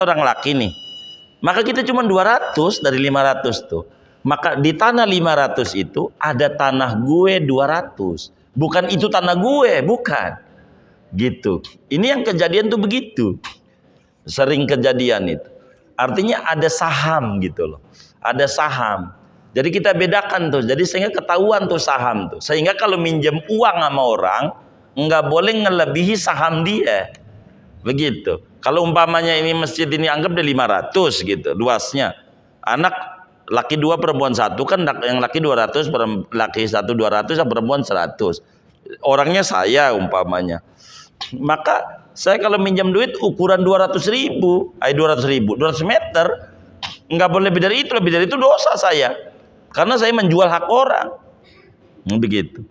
orang laki nih, maka kita cuma 200 dari 500 tuh. Maka di tanah 500 itu ada tanah gue 200. Bukan itu tanah gue, bukan. Gitu. Ini yang kejadian tuh begitu. Sering kejadian itu. Artinya ada saham gitu loh. Ada saham. Jadi kita bedakan tuh. Jadi sehingga ketahuan tuh saham tuh. Sehingga kalau minjem uang sama orang, nggak boleh ngelebihi saham dia. Begitu. Kalau umpamanya ini masjid ini anggap dari 500 gitu luasnya. Anak laki 2 perempuan 1 kan, yang laki 200, laki 1 200, yang perempuan 100. Orangnya saya umpamanya. Maka saya kalau minjam duit ukuran 200.000, 200 meter, nggak boleh lebih dari itu dosa saya. Karena saya menjual hak orang. Begitu.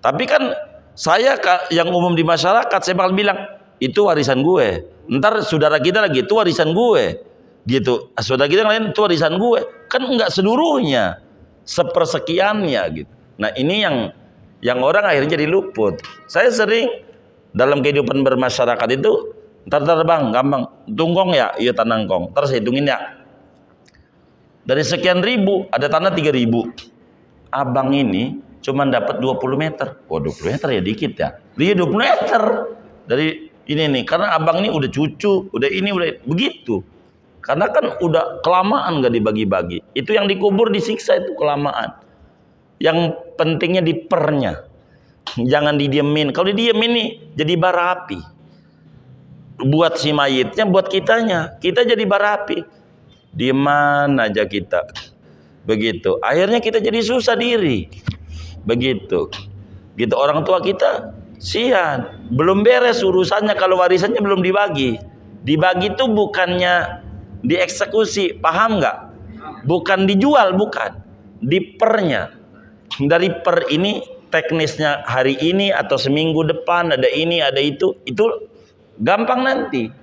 Tapi kan saya yang umum di masyarakat, saya bakal bilang, itu warisan gue. Ntar saudara kita lagi, itu warisan gue. Gitu. Saudara kita yang lain, itu warisan gue. Kan enggak seluruhnya. Sepersekiannya gitu. Nah ini yang orang akhirnya jadi luput. Saya sering dalam kehidupan bermasyarakat itu, ntar bang, gampang. Tunggong ya? Iya tanangkong. Ntar saya hitungin ya. Dari sekian ribu, ada tanah 3.000. Abang ini cuma dapat 20 meter. Oh 20 meter ya dikit ya. Dia 20 meter. Dari ini nih, karena abang ini udah cucu, udah ini, udah begitu. Karena kan udah kelamaan gak dibagi-bagi. Itu yang dikubur disiksa itu kelamaan. Yang pentingnya dipernya. Jangan didiemin. Kalau didiemin nih jadi bara api. Buat si mayitnya, buat kitanya. Kita jadi bara api. Di mana aja kita. Begitu. Akhirnya kita jadi susah diri. Begitu. Gitu orang tua kita sian, belum beres urusannya kalau warisannya belum dibagi. Dibagi itu bukannya dieksekusi, paham nggak? Bukan dijual, bukan. Dipernya. Dari per ini teknisnya hari ini atau seminggu depan ada ini, ada itu gampang nanti.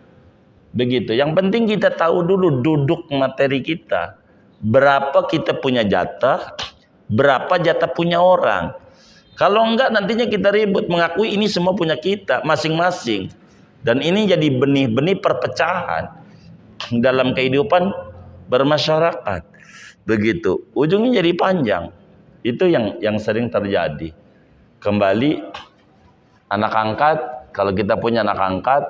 Begitu. Yang penting kita tahu dulu duduk materi kita. Berapa kita punya jatah, berapa jatah punya orang. Kalau enggak nantinya kita ribut mengakui ini semua punya kita masing-masing. Dan ini jadi benih-benih perpecahan dalam kehidupan bermasyarakat. Begitu. Ujungnya jadi panjang. Itu yang sering terjadi. Kembali anak angkat, kalau kita punya anak angkat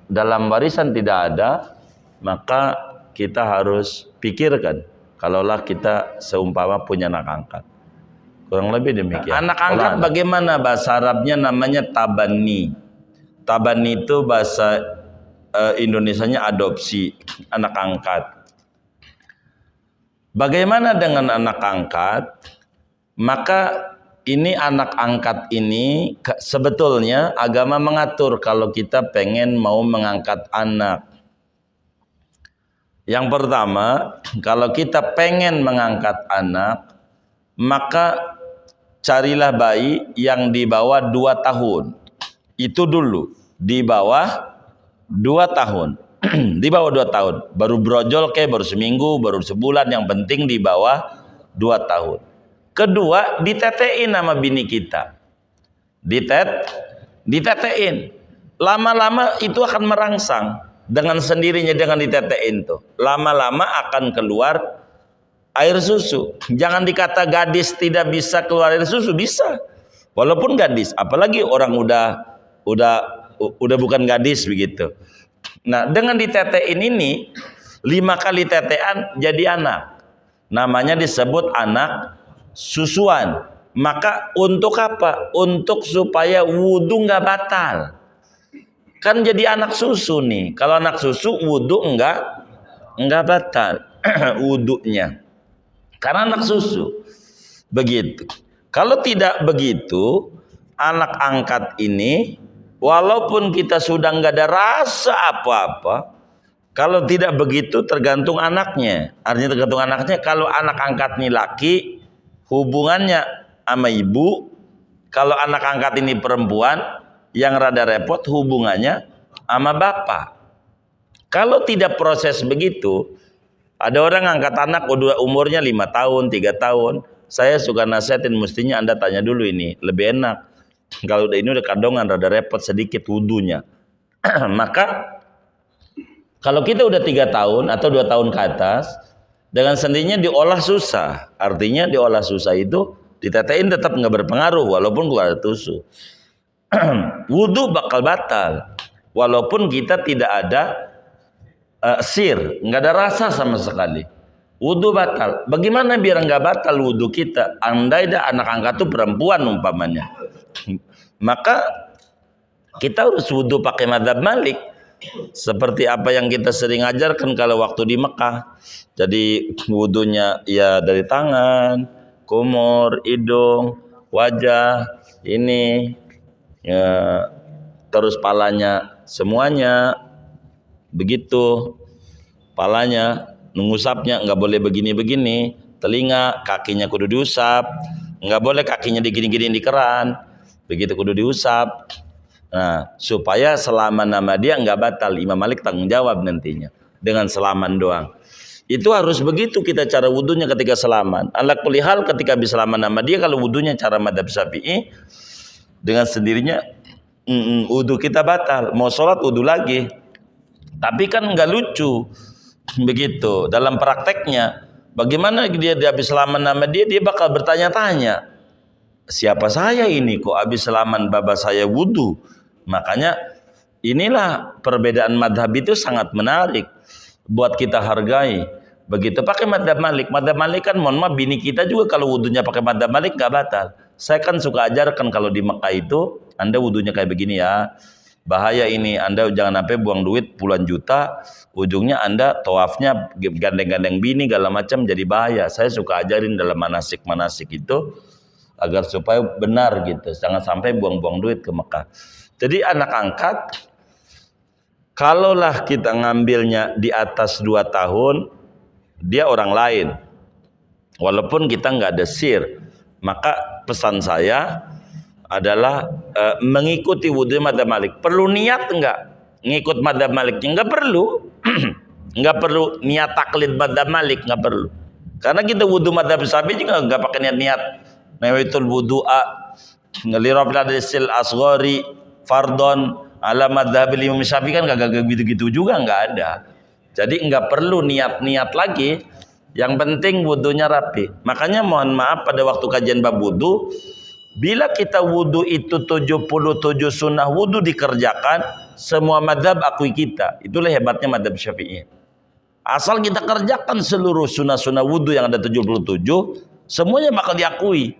dalam warisan tidak ada, maka kita harus pikirkan kalaulah kita seumpama punya anak angkat. Kurang lebih demikian. Anak angkat bagaimana bahasa Arabnya namanya tabani. Tabani itu bahasa Indonesianya adopsi, anak angkat. Bagaimana dengan anak angkat? Maka ini anak angkat ini sebetulnya agama mengatur kalau kita pengen mau mengangkat anak. Yang pertama, kalau kita pengen mengangkat anak, maka carilah bayi yang di bawah 2 tahun. Itu dulu, di bawah 2 tahun. Di bawah 2 tahun. Baru brojol kayak baru seminggu, baru sebulan, yang penting di bawah 2 tahun. Kedua, ditetein sama bini kita. Ditetein. Lama-lama itu akan merangsang dengan sendirinya dengan ditetein tuh. Lama-lama akan keluar air susu. Jangan dikata gadis tidak bisa keluar air susu, bisa. Walaupun gadis, apalagi orang udah bukan gadis begitu. Nah, dengan ditetein ini 5 kali tetean jadi anak. Namanya disebut anak susuan. Maka untuk apa? Untuk supaya wudhu nggak batal. Kan jadi anak susu nih. Kalau anak susu wudhu nggak batal wudhunya. Karena anak susu. Begitu. Kalau tidak begitu, anak angkat ini, walaupun kita sudah nggak ada rasa apa-apa, kalau tidak begitu tergantung anaknya. Artinya tergantung anaknya. Kalau anak angkat ini laki, hubungannya sama ibu. Kalau anak angkat ini perempuan, yang rada repot hubungannya sama bapak. Kalau tidak proses begitu, ada orang angkat anak udah umurnya 5 tahun, 3 tahun. Saya suka nasihatin, mestinya Anda tanya dulu ini, lebih enak. Kalau ini udah kandungan rada repot sedikit wudunya. Maka Kalau kita udah 3 tahun atau 2 tahun ke atas, dengan sendirinya diolah susah. Artinya diolah susah itu ditetein tetap nggak berpengaruh walaupun keluar tusuk. Wudhu bakal batal walaupun kita tidak ada sir, nggak ada rasa sama sekali. Wudhu batal. Bagaimana biar nggak batal wudhu kita? Andai dah anak angkat tuh perempuan umpamanya, maka kita harus wudhu pakai madzhab Malik. Seperti apa yang kita sering ajarkan kalau waktu di Mekah. Jadi wudhunya ya dari tangan, kumur, hidung, wajah, ini ya, terus palanya semuanya begitu. Palanya ngusapnya nggak boleh begini-begini, telinga, kakinya kudu diusap, nggak boleh kakinya digini-gini di keran, begitu kudu diusap. Nah, supaya selaman nama dia nggak batal. Imam Malik tanggung jawab nantinya dengan selaman doang. Itu harus begitu kita cara wudhunya ketika selaman. Ala kulli hal ketika habis selaman nama dia, kalau wudhunya cara madhab Syafi'i dengan sendirinya wudhu kita batal. Mau sholat wudhu lagi. Tapi kan nggak lucu begitu dalam prakteknya. Bagaimana dia habis selaman nama dia bakal bertanya-tanya, siapa saya ini kok habis selaman baba saya wudhu. Makanya inilah perbedaan madhab itu sangat menarik buat kita hargai. Begitu pakai madhab Malik. Madhab Malik kan mohon maaf bini kita juga kalau wudhunya pakai madhab Malik gak batal. Saya kan suka ajarkan kalau di Mekah itu Anda wudhunya kayak begini ya, bahaya ini. Anda jangan sampai buang duit puluhan juta, ujungnya Anda tawafnya gandeng-gandeng bini segala macam, jadi bahaya. Saya suka ajarin dalam manasik-manasik itu agar supaya benar gitu, jangan sampai buang-buang duit ke Mekah. Jadi anak angkat, kalaulah kita ngambilnya di atas 2 tahun, dia orang lain. Walaupun kita nggak ada sir, maka pesan saya adalah mengikuti wudhu madzhab Malik. Perlu niat enggak? Ngikut madzhab Malik enggak perlu. Enggak perlu niat taklid madzhab Malik, enggak perlu. Karena kita wudhu madzhab Syafi'i juga enggak pakai niat-niat nawaitul wudu'a li raf'il asghari fardon ala madzhab Imam Syafi'i kan enggak gitu-gitu juga, enggak ada. Jadi enggak perlu niat-niat lagi. Yang penting wudhunya rapi. Makanya mohon maaf pada waktu kajian bab wudhu, bila kita wudhu itu 77 sunnah wudhu dikerjakan, semua madhab akui kita. Itulah hebatnya madhab Syafi'i. Asal kita kerjakan seluruh sunnah-sunnah wudhu yang ada 77, semuanya bakal diakui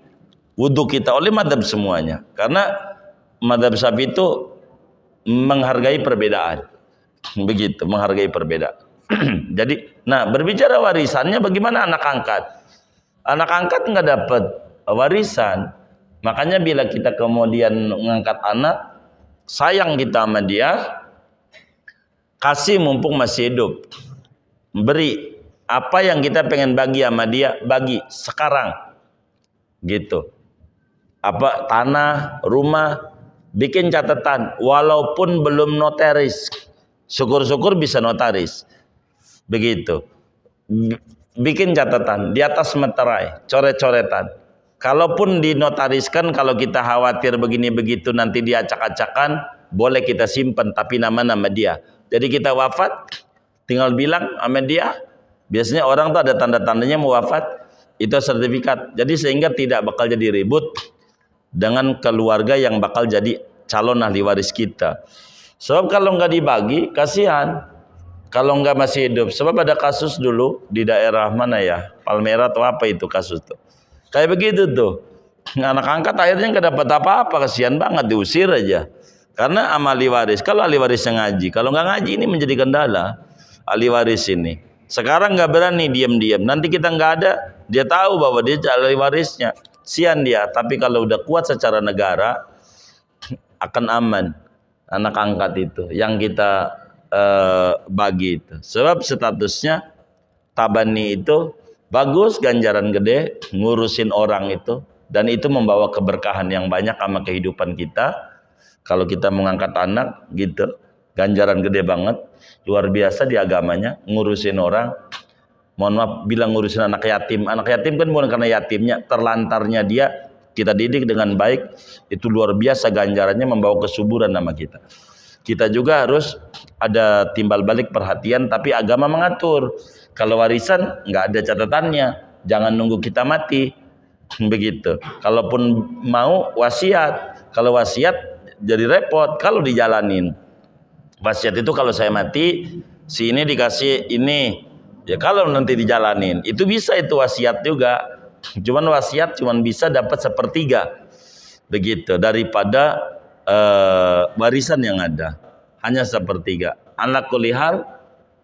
wudhu kita oleh madhab semuanya. Karena madhab Syafi'i itu menghargai perbedaan. Begitu, menghargai perbedaan. Jadi, nah berbicara warisannya bagaimana anak angkat? Anak angkat nggak dapat warisan. Makanya bila kita kemudian mengangkat anak, sayang kita sama dia, kasih mumpung masih hidup. Beri apa yang kita pengen bagi sama dia, bagi sekarang. Gitu. Apa tanah, rumah, bikin catatan walaupun belum notaris. Syukur-syukur bisa notaris. Begitu. Bikin catatan di atas meterai, coret-coretan. Kalaupun dinotariskan, kalau kita khawatir begini begitu nanti dia acak-acakan, boleh kita simpan tapi nama-nama dia. Jadi kita wafat, tinggal bilang sama dia. Biasanya orang tuh ada tanda-tandanya mau wafat, itu sertifikat. Jadi sehingga tidak bakal jadi ribut dengan keluarga yang bakal jadi calon ahli waris kita. Sebab kalau nggak dibagi, kasihan. Kalau nggak masih hidup. Sebab ada kasus dulu di daerah mana ya, Palmera atau apa itu kasus tuh. Kayak begitu tuh. Anak angkat akhirnya nggak dapat apa-apa, kasihan banget, diusir aja. Karena sama ahli waris. Kalau ahli warisnya ngaji, kalau nggak ngaji ini menjadi kendala. Ahli waris ini. Sekarang nggak berani diam-diam. Nanti kita nggak ada, dia tahu bahwa dia ahli warisnya. Sian dia. Tapi kalau udah kuat secara negara, akan aman. Anak angkat itu yang kita bagi itu. Sebab statusnya tabani itu bagus, ganjaran gede, ngurusin orang itu, dan itu membawa keberkahan yang banyak sama kehidupan kita. Kalau kita mengangkat anak gitu, ganjaran gede banget, luar biasa di agamanya, ngurusin orang. Mohon maaf, bilang ngurusin anak yatim. Anak yatim kan bukan karena yatimnya, terlantarnya dia kita didik dengan baik, itu luar biasa ganjarannya, membawa kesuburan nama kita. Kita juga harus ada timbal balik perhatian, tapi agama mengatur. Kalau warisan nggak ada catatannya, jangan nunggu kita mati. Begitu. Kalaupun mau wasiat, kalau wasiat jadi repot kalau dijalanin. Wasiat itu kalau saya mati, si ini dikasih ini. Ya kalau nanti dijalanin, itu bisa itu wasiat juga. Cuman wasiat cuman bisa dapat 1/3. Begitu daripada warisan yang ada. Hanya 1/3. Anak kulihal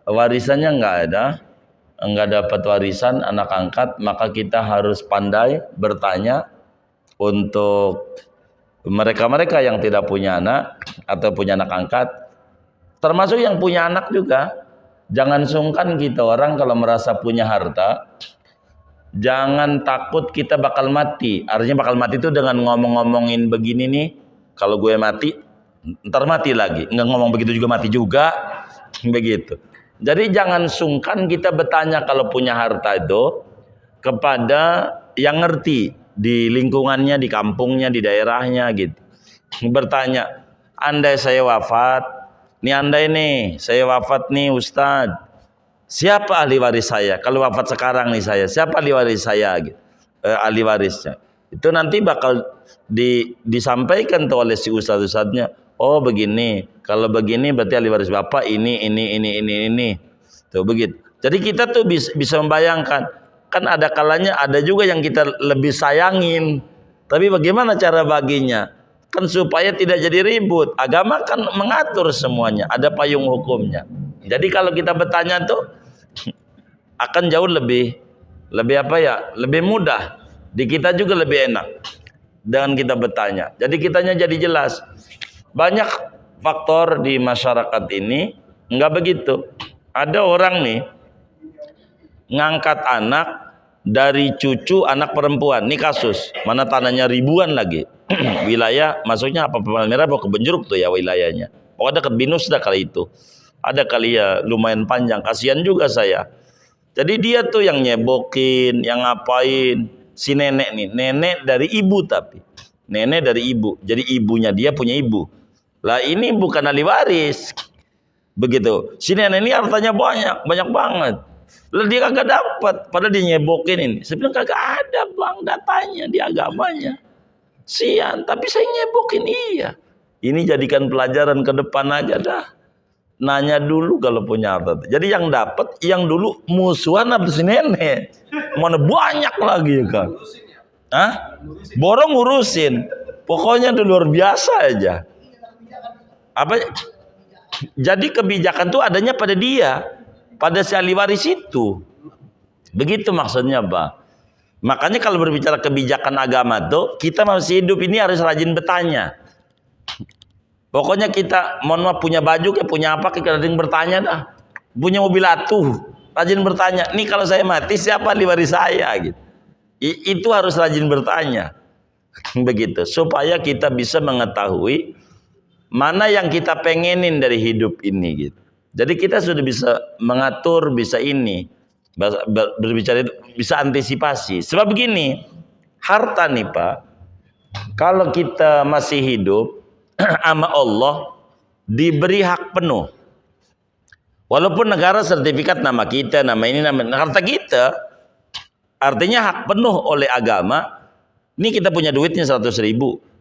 warisannya nggak ada. Enggak dapat warisan anak angkat, maka kita harus pandai bertanya untuk mereka-mereka yang tidak punya anak atau punya anak angkat, termasuk yang punya anak juga. Jangan sungkan kita orang kalau merasa punya harta, jangan takut kita bakal mati. Artinya bakal mati itu dengan ngomong-ngomongin begini nih, kalau gue mati ntar mati lagi, nggak ngomong begitu juga mati juga, begitu. Jadi jangan sungkan kita bertanya kalau punya harta itu kepada yang ngerti di lingkungannya, di kampungnya, di daerahnya gitu. Bertanya, andai saya wafat, andai nih saya wafat nih Ustadz, siapa ahli waris saya? Kalau wafat sekarang nih saya, siapa ahli waris saya? Gitu. Ahli warisnya. Itu nanti bakal disampaikan tuh oleh si ustadz-ustadznya. Oh begini, kalau begini berarti ahli waris bapak ini. Tuh begitu. Jadi kita tuh bisa membayangkan, kan ada kalanya ada juga yang kita lebih sayangin. Tapi bagaimana cara baginya? Kan supaya tidak jadi ribut. Agama kan mengatur semuanya, ada payung hukumnya. Jadi kalau kita bertanya tuh akan jauh lebih lebih mudah. Di kita juga lebih enak dengan kita bertanya. Jadi kitanya jadi jelas. Banyak faktor di masyarakat ini nggak begitu. Ada orang nih ngangkat anak dari cucu anak perempuan. Ini kasus. Mana tanahnya ribuan lagi. Wilayah masuknya apa Palmerah bawa ke Benjeruk tuh ya wilayahnya. Pokoknya dekat Binus dah kali itu. Ada kali ya lumayan panjang. Kasihan juga saya. Jadi dia tuh yang nyebokin, yang ngapain. Si nenek nih, nenek dari ibu tapi. Nenek dari ibu. Jadi ibunya dia punya ibu. Lah ini bukan ahli waris. Begitu. Si nenek ini hartanya banyak banget. Lah dia kagak dapat, padahal dia nyebokin ini. Saya bilang kagak ada bang datanya di agamanya. Sian, tapi saya nyebokin iya. Ini jadikan pelajaran ke depan aja dah. Nanya dulu kalau punya harta. Jadi yang dapat, yang dulu musuhan habis si nenek. Mana banyak lagi kan? Hah? Borong ngurusin. Pokoknya itu luar biasa aja. Apa? Jadi kebijakan itu adanya pada dia, pada si ahli waris itu. Begitu maksudnya, Pak. Makanya kalau berbicara kebijakan agama tuh, kita masih hidup ini harus rajin bertanya. Pokoknya kita, mohon maaf, punya baju kayak punya apa, kita rajin bertanya dah. Punya mobil atuh, rajin bertanya. Nih kalau saya mati siapa ahli waris saya? Gitu. Itu harus rajin bertanya. Begitu, supaya kita bisa mengetahui mana yang kita pengenin dari hidup ini gitu. Jadi kita sudah bisa mengatur, bisa ini, berbicara, bisa antisipasi. Sebab begini, harta nih Pak, kalau kita masih hidup sama Allah diberi hak penuh. Walaupun negara sertifikat nama kita, nama ini, nama harta kita, artinya hak penuh oleh agama. Ini kita punya duitnya 100.000.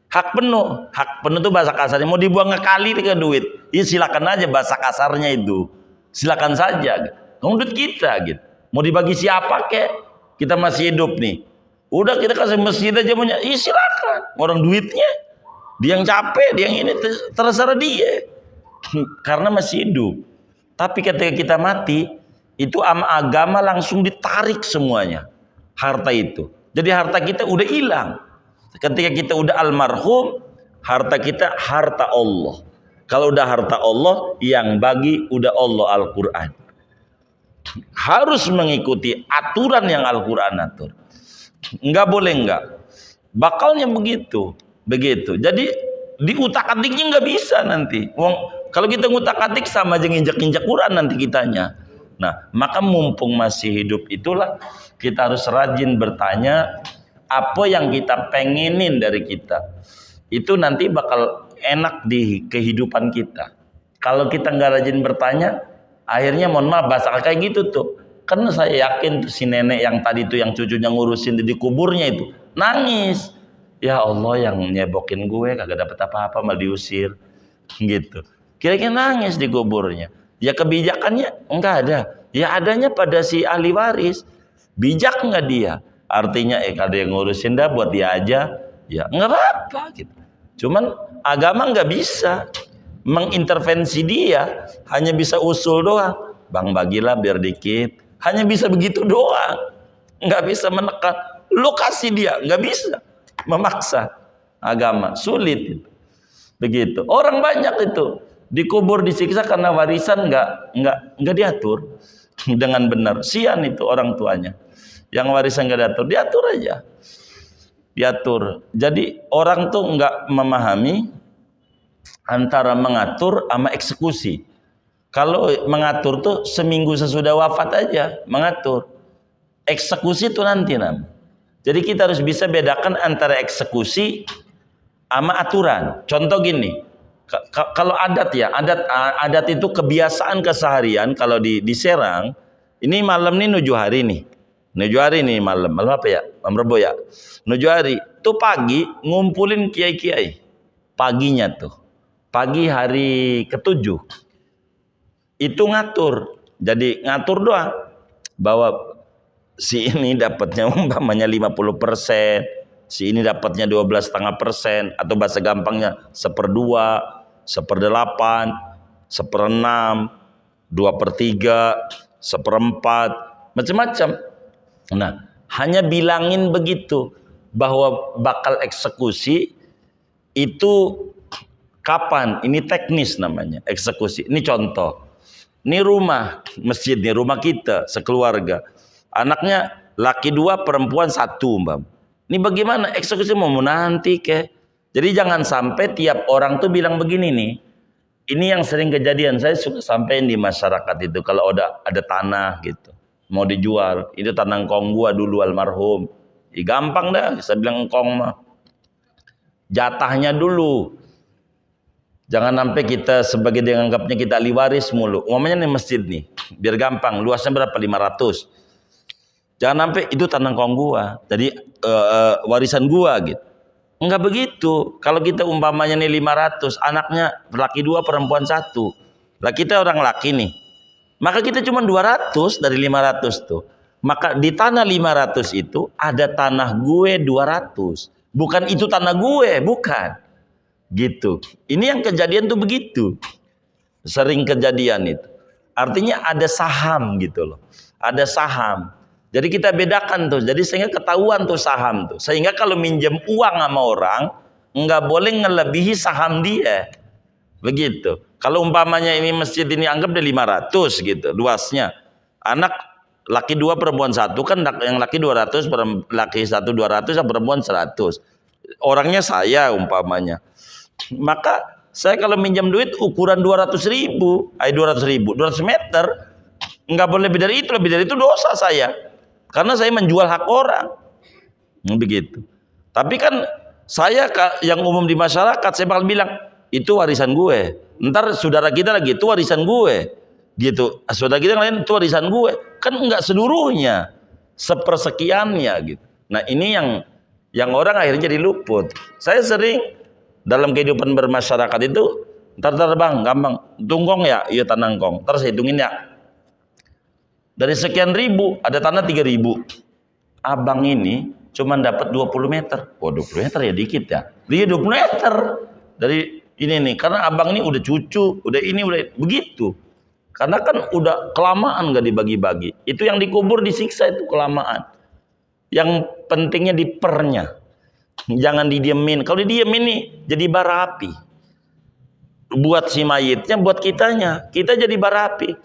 Hak penuh itu bahasa kasarnya mau dibuang ngekali ke duit. Ya silakan aja bahasa kasarnya itu. Silakan saja. Kamu duit kita gitu. Mau dibagi siapa kek? Kita masih hidup nih. Udah kita kasih masjid aja punya. Ya silakan. Orang duitnya dia yang capek, dia yang ini terserah dia. Karena masih hidup. Tapi ketika kita mati, itu agama langsung ditarik semuanya. Harta itu. Jadi harta kita udah hilang. Ketika kita udah almarhum, harta kita harta Allah. Kalau udah harta Allah, yang bagi udah Allah Al-Quran. Harus mengikuti aturan yang Al-Quran atur. Enggak boleh enggak. Bakalnya begitu. Jadi diutak-atiknya nggak bisa nanti. Kalau kita ngutak-atik sama aja nginjak-injak Quran nanti kitanya. Nah, maka mumpung masih hidup itulah kita harus rajin bertanya. Apa yang kita pengenin dari kita itu nanti bakal enak di kehidupan kita. Kalau kita nggak rajin bertanya, akhirnya mohon maaf bahasa kayak gitu tuh. Karena saya yakin tuh si nenek yang tadi tuh yang cucunya ngurusin di kuburnya itu nangis. Ya Allah, yang nyebokin gue kagak dapet apa-apa malah diusir gitu. Kira-kira nangis di kuburnya. Ya kebijakannya enggak ada. Ya adanya pada si ahli waris. Bijak nggak dia? Artinya ada yang ngurusin dah buat dia aja. Ya nggak apa-apa gitu. Cuman agama nggak bisa mengintervensi dia, hanya bisa usul doang. Bang bagilah biar dikit. Hanya bisa begitu doang. Nggak bisa menekan. Lo kasih dia, nggak bisa. Memaksa. Agama sulit. Begitu. Orang banyak itu dikubur disiksa karena warisan nggak diatur dengan benar. Sian itu orang tuanya. Yang warisan nggak diatur aja. Diatur. Jadi orang tuh nggak memahami antara mengatur sama eksekusi. Kalau mengatur tuh seminggu sesudah wafat aja mengatur. Eksekusi itu nanti Jadi kita harus bisa bedakan antara eksekusi sama aturan. Contoh gini, kalau adat ya, adat itu kebiasaan keseharian. Kalau di Serang, ini malam nih nuju hari nih malam apa ya? Malam Rebo ya. Nuju hari, tuh pagi ngumpulin kiai-kiai. Paginya tuh. Pagi hari ke-7 itu ngatur, jadi ngatur doang bahwa si ini dapatnya umpamanya 50%, si ini dapatnya 12,5%, atau bahasa gampangnya 1/2, 1/8, 1/6, 2/3, 1/4, macam-macam. Nah, hanya bilangin begitu bahwa bakal eksekusi itu kapan? Ini teknis namanya eksekusi. Ini contoh. Ini rumah masjid, nih rumah kita sekeluarga. Anaknya laki 2, perempuan 1, Mbak. Ini bagaimana eksekusi mau nanti ke? Jadi jangan sampai tiap orang tuh bilang begini nih. Ini yang sering kejadian. Saya suka sampein di masyarakat itu kalau ada tanah gitu mau dijual. Itu tanah engkong gua dulu almarhum. Gampang dah, saya bilang engkong mah. Jatahnya dulu. Jangan sampai kita sebagai dianggapnya kita ahli waris mulu. Umpamanya nih masjid nih, biar gampang. Luasnya berapa? 500. Jangan sampai itu tanah kong gua. Jadi warisan gua gitu. Enggak begitu. Kalau kita umpamanya nih 500, anaknya laki 2, perempuan 1. Lah kita orang laki nih. Maka kita cuma 200 dari 500 tuh. Maka di tanah 500 itu ada tanah gue 200. Bukan itu tanah gue, bukan. Gitu. Ini yang kejadian tuh begitu. Sering kejadian itu. Artinya ada saham gitu loh. Ada saham. Jadi kita bedakan tuh. Jadi sehingga ketahuan tuh saham tuh. Sehingga kalau minjem uang sama orang, nggak boleh ngelebihi saham dia. Begitu. Kalau umpamanya ini masjid ini anggap dari 500 gitu luasnya. Anak laki 2, perempuan 1 kan, yang laki 200, laki 1 200, perempuan 100. Orangnya saya umpamanya. Maka saya kalau minjam duit ukuran 200.000, 200 meter, nggak boleh lebih dari itu dosa saya, karena saya menjual hak orang, begitu. Tapi kan saya yang umum di masyarakat, saya bakal bilang itu warisan gue. Ntar saudara kita lagi itu warisan gue, gitu. Saudara kita yang lain itu warisan gue, kan nggak seluruhnya, sepersekiannya, gitu. Nah ini yang orang akhirnya jadi luput. Saya sering dalam kehidupan bermasyarakat itu, ntar bang, gampang, tunggong ya, iya tanah kong, ntar saya hitungin ya. Dari sekian ribu, ada tanah 3.000. Abang ini cuma dapat 20 meter. Oh 20 meter ya dikit ya. Dia 20 meter dari ini nih, karena abang ini udah cucu, udah ini, udah begitu. Karena kan udah kelamaan gak dibagi-bagi. Itu yang dikubur disiksa itu kelamaan. Yang pentingnya dipernya. Jangan didiemin. Kalau didiemin nih jadi bara api. Buat si mayitnya, buat kitanya. Kita jadi bara api.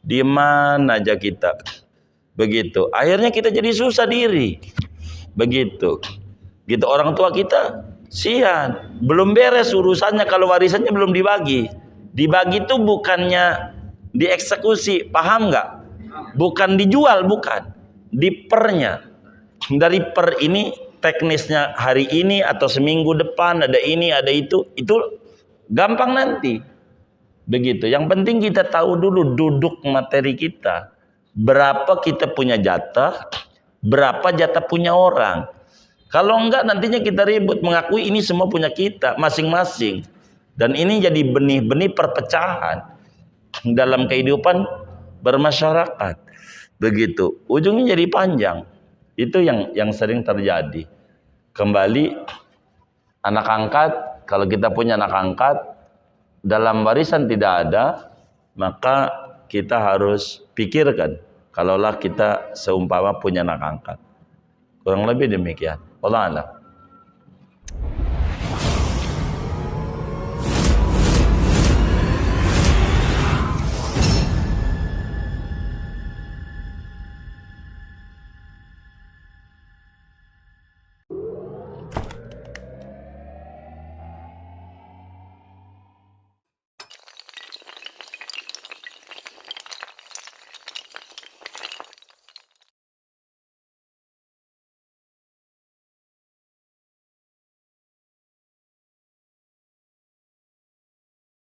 Dieman aja kita. Begitu. Akhirnya kita jadi susah diri. Begitu. Gitu orang tua kita sian. Belum beres urusannya kalau warisannya belum dibagi. Dibagi itu bukannya dieksekusi. Paham nggak? Bukan dijual, bukan. Dipernya. Dari per ini teknisnya hari ini atau seminggu depan ada ini ada itu gampang nanti Begitu. Yang penting kita tahu dulu duduk materi kita. Berapa kita punya jatah, berapa jatah punya orang. Kalau enggak nantinya kita ribut mengakui ini semua punya kita masing-masing. Dan ini jadi benih-benih perpecahan dalam kehidupan bermasyarakat. Begitu. Ujungnya jadi panjang. Itu yang sering terjadi. Kembali anak angkat, kalau kita punya anak angkat dalam warisan tidak ada, maka kita harus pikirkan kalaulah kita seumpama punya anak angkat. Kurang lebih demikian. Wallah a'lam.